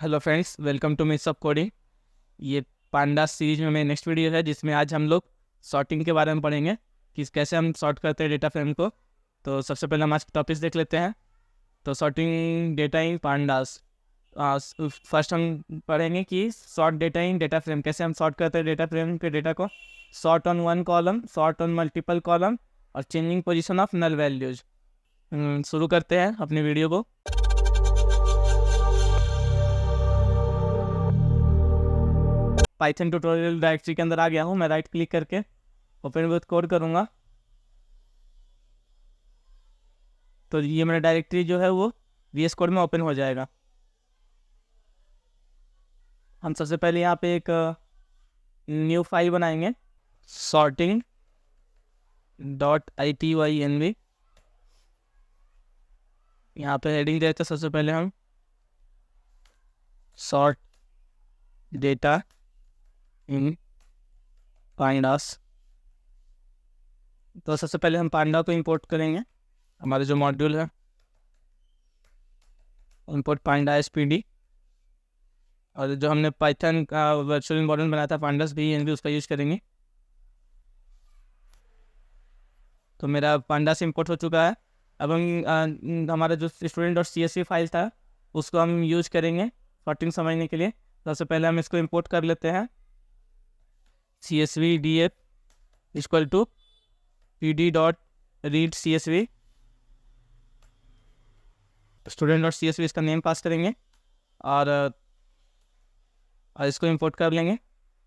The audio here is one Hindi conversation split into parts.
Hello friends, welcome to miss of coding. ये पांडा सीरीज में मेरी नेक्स्ट वीडियो है जिसमें आज हम लोग सॉर्टिंग के बारे में पढ़ेंगे कि कैसे हम सॉर्ट करते हैं डेटा फ्रेम को। तो सबसे पहले हम आज टॉपिक्स देख लेते हैं। तो sorting data in pandas. First हम पढ़ेंगे कि sort data in data frame, कैसे हम सॉर्ट करते हैं डेटा फ्रेम के डेटा को। Sort on one column, sort on multiple column और changing position of null values. शुरू करते हैं अपनी वीडियो को। पाइथन ट्यूटोरियल डायरेक्टरी के अंदर आ गया हूँ। मैं राइट क्लिक करके ओपन विद कोड करूँगा तो ये मेरा डायरेक्टरी जो है वो VS कोड में ओपन हो जाएगा। हम सबसे पहले यहाँ पे एक न्यू फाइल बनाएंगे, sorting.itynv। यहाँ पे हेडिंग देते हैं सबसे पहले हम सॉर्ट डेटा इन पांडास। तो सबसे पहले हम पांडा को इंपोर्ट करेंगे। हमारे जो मॉड्यूल है इंपोर्ट पांडा SPD, और जो हमने पाइथन का वर्चुअल इन्वायरमेंट बनाया था पांडास भी उसका यूज़ करेंगे। तो मेरा पांडास इंपोर्ट हो चुका है। अब हम हमारा जो student.csv फाइल था उसको हम यूज करेंगे सॉर्टिंग समझने के लिए। सबसे पहले हम इसको इंपोर्ट कर लेते हैं। CSV df equal to pd.read.csv। student.csv इसका नेम पास करेंगे और इसको इंपोर्ट कर लेंगे।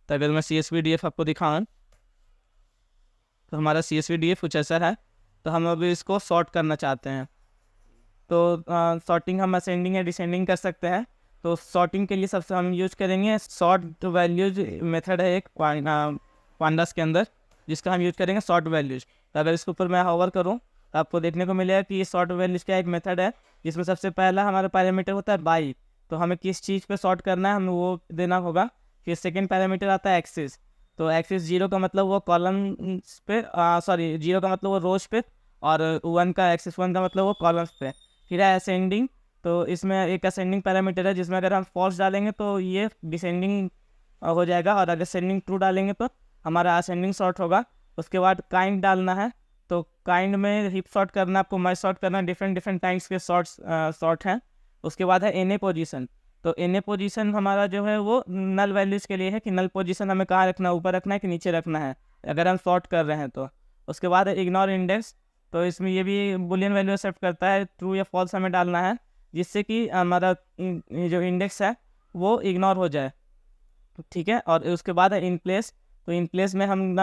तो अगर मैं CSV df आपको दिखाऊँ तो हमारा CSV df कुछ ऐसा है। तो हम अभी इसको सॉर्ट करना चाहते हैं। तो सॉर्टिंग हम असेंडिंग या डिसेंडिंग कर सकते हैं। तो सॉर्टिंग के लिए सबसे हम यूज करेंगे सॉर्ट वैल्यूज मेथड है एक पांडास के अंदर, जिसका हम यूज करेंगे सॉर्ट वैल्यूज। तो अगर इसके ऊपर मैं होवर करूं तो आपको देखने को मिलेगा कि ये सॉर्ट वैल्यूज का एक मेथड है जिसमें सबसे पहला हमारा पैरामीटर होता है बाई। तो हमें किस चीज़ पे सॉर्ट करना है हमें वो देना होगा। फिर सेकेंड पैरामीटर आता है एक्सिस। तो एक्सिस 0 का मतलब वो कॉलम पे, 0 का मतलब वो रोज पे, और 1 का एक्सिस 1 का मतलब वो कॉलम्स पे। फिर है असेंडिंग। तो इसमें एक असेंडिंग पैरामीटर है जिसमें अगर हम फॉल्स डालेंगे तो ये डिसेंडिंग हो जाएगा, और अगर असेंडिंग ट्रू डालेंगे तो हमारा असेंडिंग सॉर्ट होगा। उसके बाद काइंड डालना है। तो काइंड में हिप सॉर्ट करना, आपको मर्ज सॉर्ट करना, डिफरेंट डिफरेंट टाइप्स के सॉर्ट हैं। उसके बाद है NA पोजीशन। तो NA पोजीशन हमारा जो है वो नल वैल्यूज़ के लिए है कि नल पोजीशन हमें कहाँ रखना है, ऊपर रखना है कि नीचे रखना है अगर हम सॉर्ट कर रहे हैं तो। उसके बाद है इग्नोर इंडेक्स। तो इसमें ये भी बुलियन वैल्यू एक्सेप्ट करता है, ट्रू या फॉल्स हमें डालना है जिससे कि हमारा जो इंडेक्स है वो इग्नोर हो जाए। ठीक है। और उसके बाद है इन प्लेस। तो इन प्लेस में हम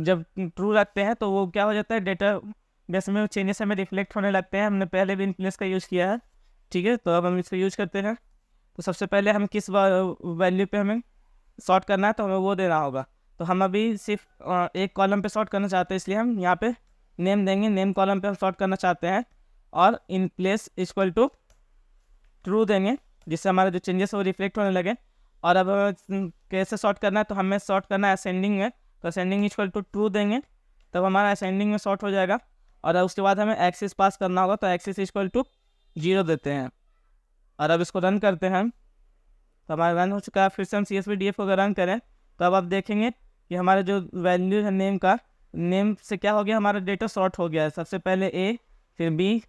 जब ट्रू रखते हैं तो वो क्या हो जाता है, डेटा बेस में चेंजेस हमें रिफ्लेक्ट होने लगते हैं। हमने पहले भी इन प्लेस का यूज़ किया है। ठीक है। तो अब हम इसको यूज़ करते हैं। तो सबसे पहले हम किस वैल्यू पे हमें सॉर्ट करना है तो हमें वो देना होगा। तो हम अभी सिर्फ एक कॉलम पे सॉर्ट करना चाहते हैं, इसलिए हम यहाँ पे नेम देंगे। नेम कॉलम पे हम सॉर्ट करना चाहते हैं और in place equal to true देंगे जिससे हमारे जो चेंजेस वो रिफ्लेक्ट होने लगे। और अब कैसे सॉर्ट करना है, तो हमें सॉर्ट करना है असेंडिंग में। तो असेंडिंग इक्वल टू ट्रू देंगे तब हमारा असेंडिंग में सॉर्ट हो जाएगा। और अब उसके बाद हमें एक्सिस पास करना होगा। तो एक्सिस इक्वल टू 0 देते हैं और अब इसको रन करते हैं। तो हमारा रन हो चुका है। फिर से हम CSV df को अगर रन करें तो अब आप देखेंगे कि हमारा जो वैल्यू है नेम का, नेम से क्या हो गया, हमारा डेटा सॉर्ट हो गया है। सबसे पहले A, फिर B,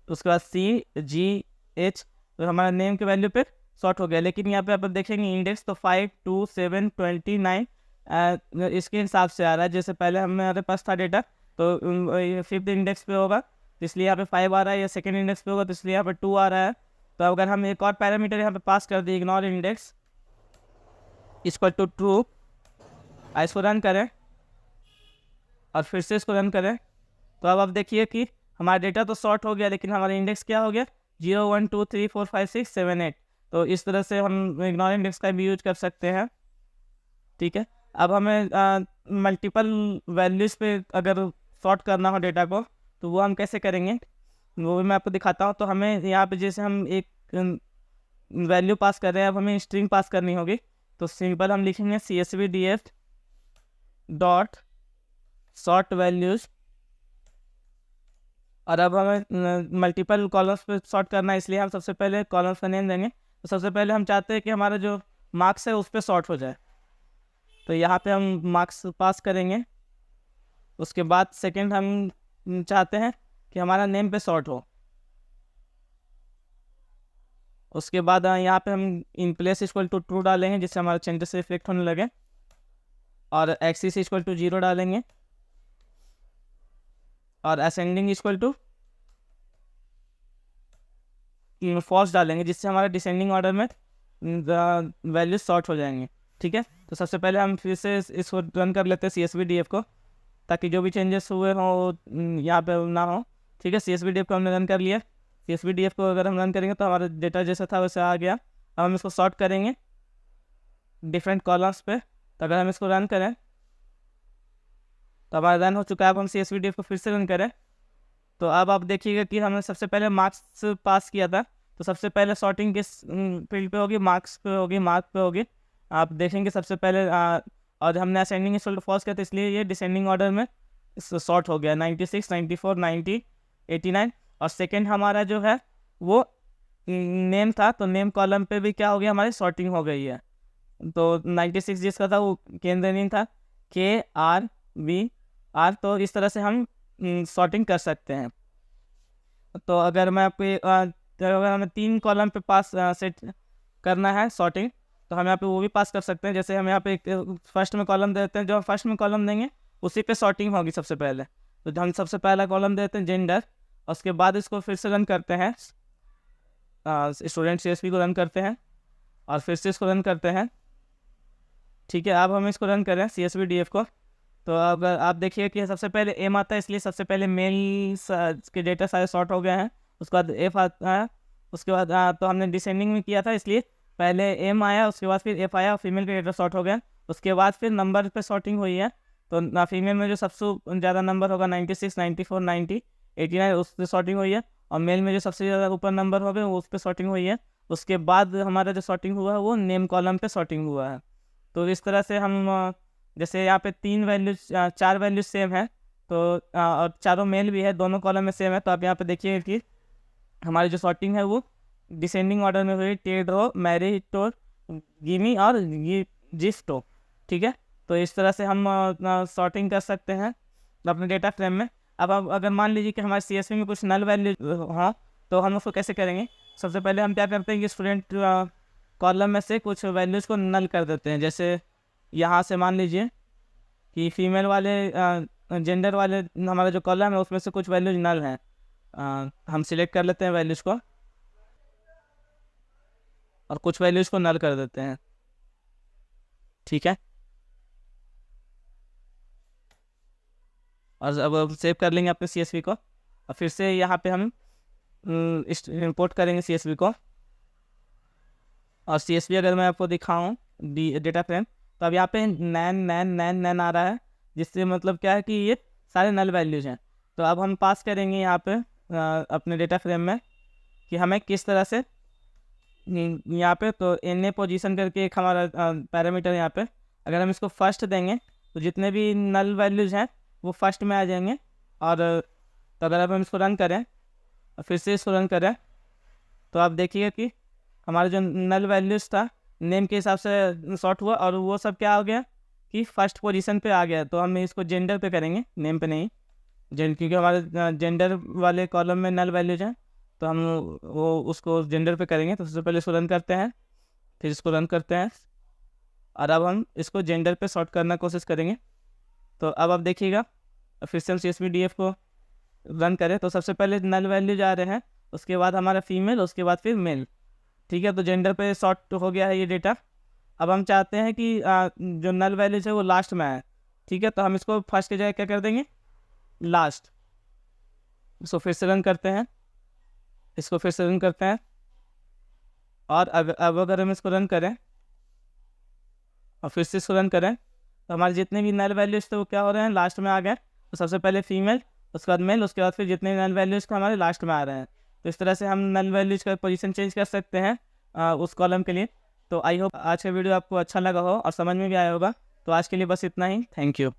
उसके बाद C, G, H। तो हमारा नेम के वैल्यू पे सॉर्ट हो गया। लेकिन यहाँ पे आप देखेंगे इंडेक्स तो 5, 2, 7, 29 इसके हिसाब से आ रहा है। जैसे पहले हमारे पास था डेटा तो 5th इंडेक्स पे होगा तो इसलिए यहाँ पे 5 आ रहा है, या सेकेंड इंडेक्स पे होगा तो इसलिए यहाँ पे 2 आ रहा है। तो अगर हम एक और पैरामीटर यहाँ पे पास कर दें, ignore index equal to true, इसको रन करें और फिर से इसको रन करें तो अब आप देखिए कि हमारा डेटा तो सॉर्ट हो गया लेकिन हमारा इंडेक्स क्या हो गया, 0, 1, 2, 3, 4, 5, 6, 7, 8। तो इस तरह से हम इग्नोर इंडेक्स का भी यूज कर सकते हैं। ठीक है। अब हमें मल्टीपल वैल्यूज़ पे अगर सॉर्ट करना हो डेटा को तो वो हम कैसे करेंगे वो भी मैं आपको दिखाता हूँ। तो हमें यहाँ पे जैसे हम एक वैल्यू पास कर रहे हैं, अब हमें स्ट्रिंग पास करनी होगी। तो सिंपल हम लिखेंगे CSV df dot sort values. और अब हमें मल्टीपल कॉलम्स पे सॉर्ट करना है इसलिए हम सबसे पहले कॉलम्स का नेम देंगे। तो सबसे पहले हम चाहते हैं कि हमारा जो मार्क्स है उस पर सॉर्ट हो जाए, तो यहाँ पे हम मार्क्स पास करेंगे। उसके बाद सेकंड हम चाहते हैं कि हमारा नेम पे सॉर्ट हो। उसके बाद यहाँ पे हम in place equal to true डालेंगे जिससे हमारा चेंजेस से इफेक्ट होने लगे, और एक्सिस इक्वल टू 0 डालेंगे, और असेंडिंग इक्वल टू फॉल्स डालेंगे जिससे हमारा डिसेंडिंग ऑर्डर में वैल्यूज सॉर्ट हो जाएंगे। ठीक है, तो सबसे पहले हम फिर से इसको रन कर लेते हैं CSVDF को, ताकि जो भी चेंजेस हुए हों यहाँ पे ना हो। ठीक है, CSVDF को हमने रन कर लिया। CSVDF को अगर हम रन करेंगे तो हमारा डेटा जैसा था वैसे आ गया। अब हम इसको सॉर्ट करेंगे डिफरेंट कॉलम्स पे। तो अगर हम इसको रन करें तो हमारा रन हो चुका है। अब हम CSVDF को फिर से रन करें तो अब आप देखिएगा कि हमने सबसे पहले मार्क्स पास किया था, तो सबसे पहले सॉर्टिंग किस फील्ड पे होगी, मार्क्स पे होगी, मार्क पे होगी। आप देखेंगे सबसे पहले और हमने असेंडिंग इक्वल टू फॉल्स किया था, इसलिए ये डिसेंडिंग ऑर्डर में सॉर्ट हो गया 96, 94, 90, 89। और सेकंड हमारा जो है वो नेम था, तो नेम कॉलम पे भी क्या हो गया, हमारी सॉर्टिंग हो गई है। तो 96 जिसका था वो केंद्रहीन था, KRVR। तो इस तरह से हम सॉर्टिंग कर सकते हैं। तो अगर मैं आपको अगर हमें 3 कॉलम पे पास सेट करना है सॉर्टिंग, तो हम यहाँ पे वो भी पास कर सकते हैं। जैसे हम यहाँ पे फर्स्ट में कॉलम देते हैं, जो हम फर्स्ट में कॉलम देंगे उसी पे सॉर्टिंग होगी सबसे पहले। तो हम सबसे पहला कॉलम देते हैं जेंडर, उसके बाद इसको फिर से रन करते हैं, स्टूडेंट CSV को रन करते हैं और फिर से इसको रन करते हैं। ठीक है, अब हम इसको रन करें CSVDF को, तो अगर आप देखिए कि सबसे पहले एम आता है, इसलिए सबसे पहले मेल के डेटा सारे सॉर्ट हो गए हैं। उसके बाद एफ आता है, उसके बाद तो हमने डिसेंडिंग में किया था इसलिए पहले एम आया, उसके बाद फिर एफ आया और फीमेल के डेटा सॉर्ट हो गया। उसके बाद फिर नंबर पे सॉर्टिंग हुई है, तो फीमेल में जो सबसे ज़्यादा नंबर होगा 96, 94, 90, 89 उस पर सॉर्टिंग हुई है, और मेल में जो सबसे ज़्यादा ऊपर नंबर हो गए वो उस पर सॉर्टिंग हुई है। उसके बाद हमारा जो सॉर्टिंग हुआ है वो नेम कॉलम पे सॉर्टिंग हुआ है। तो इस तरह से हम जैसे यहाँ पे 3 वैल्यूज 4 वैल्यूज सेम है, तो और चारों मेल भी है, दोनों कॉलम में सेम है। तो आप यहाँ पे देखिए कि हमारी जो सॉर्टिंग है वो डिसेंडिंग ऑर्डर में हुई, टेड्रो, मैरिटो, गिमी और जिफ्टो। ठीक है, तो इस तरह से हम सॉर्टिंग कर सकते हैं अपने डेटा फ्रेम में। अब अगर मान लीजिए कि हमारे CSV में कुछ नल वैल्यू हाँ, तो हम उसको कैसे करेंगे। सबसे पहले हम क्या करते हैं कि स्टूडेंट कॉलम में से कुछ वैल्यूज़ को नल कर देते हैं। जैसे यहाँ से मान लीजिए कि फीमेल वाले जेंडर वाले हमारा जो कॉलम है उसमें से कुछ वैल्यूज नल हैं। हम सिलेक्ट कर लेते हैं वैल्यूज़ को और कुछ वैल्यूज़ को नल कर देते हैं। ठीक है, और अब सेव कर लेंगे अपने CSV को, और फिर से यहाँ पे हम इंपोर्ट करेंगे CSV को। और CSV अगर मैं आपको दिखाऊँ डेटा फ्रेम, तो अब यहाँ पे नैन आ रहा है, जिससे मतलब क्या है कि ये सारे नल वैल्यूज हैं। तो अब हम पास करेंगे यहाँ पे अपने डेटा फ्रेम में कि हमें किस तरह से यहाँ पे, तो NA पोजीशन करके एक हमारा पैरामीटर यहाँ पे, अगर हम इसको फर्स्ट देंगे तो जितने भी नल वैल्यूज हैं वो फर्स्ट में आ जाएंगे। और तो अगर अब हम इसको रन करें और फिर से इसको रन करें तो आप देखिए कि हमारा जो नल वैल्यूज था नेम के हिसाब से सॉर्ट हुआ, और वो सब क्या हो गया कि फर्स्ट पोजीशन पे आ गया। तो हम इसको जेंडर पे करेंगे, नेम पे नहीं, क्योंकि हमारे जेंडर वाले कॉलम में नल वैल्यूज हैं, तो हम वो उसको जेंडर पे करेंगे। तो सबसे पहले इसको रन करते हैं, फिर इसको रन करते हैं, और अब हम इसको जेंडर पे सॉर्ट करने की कोशिश करेंगे। तो अब आप देखिएगा, फिर से हम CSVDF को रन करें तो सबसे पहले नल वैल्यूज आ रहे हैं, उसके बाद हमारा फीमेल, उसके बाद फिर मेल। ठीक है, तो जेंडर पे सॉर्ट हो गया है ये डेटा। अब हम चाहते हैं कि जो नल वैल्यूज है वो लास्ट में आए। ठीक है, तो हम इसको फर्स्ट की जगह क्या कर देंगे, लास्ट। इसको फिर से रन करते हैं, इसको फिर से रन करते हैं, और अब अगर हम इसको रन करें और फिर से इसको रन करें तो हमारे जितने भी नल वैल्यूज थे वो क्या हो रहे हैं, लास्ट में आ गए। तो सबसे पहले फीमेल, उसके बाद मेल, उसके बाद फिर जितने नल वैल्यूज हमारे लास्ट में आ रहे हैं। तो इस तरह से हम नल वैल्यूज का पोजीशन चेंज कर सकते हैं उस कॉलम के लिए। तो आई होप आज का वीडियो आपको अच्छा लगा हो और समझ में भी आया होगा। तो आज के लिए बस इतना ही, थैंक यू।